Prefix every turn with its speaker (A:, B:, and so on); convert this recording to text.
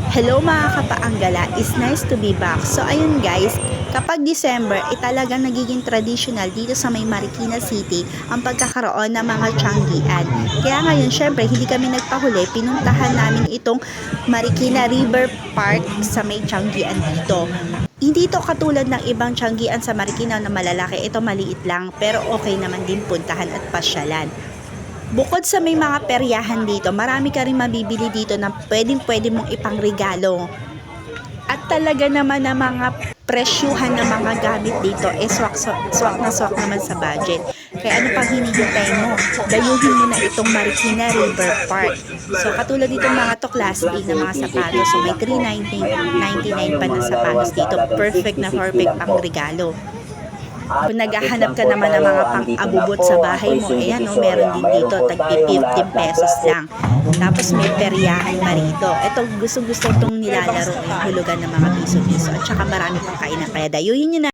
A: Hello mga kapaanggala, it's nice to be back. So ayun guys, kapag December, talagang nagiging traditional dito sa may Marikina City ang pagkakaroon ng mga tiyanggian. Kaya ngayon, syempre, hindi kami nagpahuli, pinuntahan namin itong Marikina River Park sa may tiyanggian dito. Hindi ito katulad ng ibang tiyanggian sa Marikina na malalaki, ito maliit lang, pero okay naman din puntahan at pasyalan. Bukod sa may mga peryahan dito, marami ka rin mabibili dito na pwede mong ipangregalo. At talaga naman na mga presyuhan ng mga gamit dito swak na swak naman sa budget. Kaya ano pang hinihintay mo? Dayuhin mo na itong Marikina River Park. So katulad dito mga to class A na mga sapatos. So may 399 pa na sapatos dito. Perfect pang regalo. Kung naghahanap ka naman ng mga pang-abubot sa bahay mo, ayan o, meron din dito, tagpi 15 pesos lang. Tapos may peryahan pa rito. Ito, gusto itong nilalaro, yung hulugan ng mga piso-piso. At saka marami pang kainan, kaya dayuhin nyo na.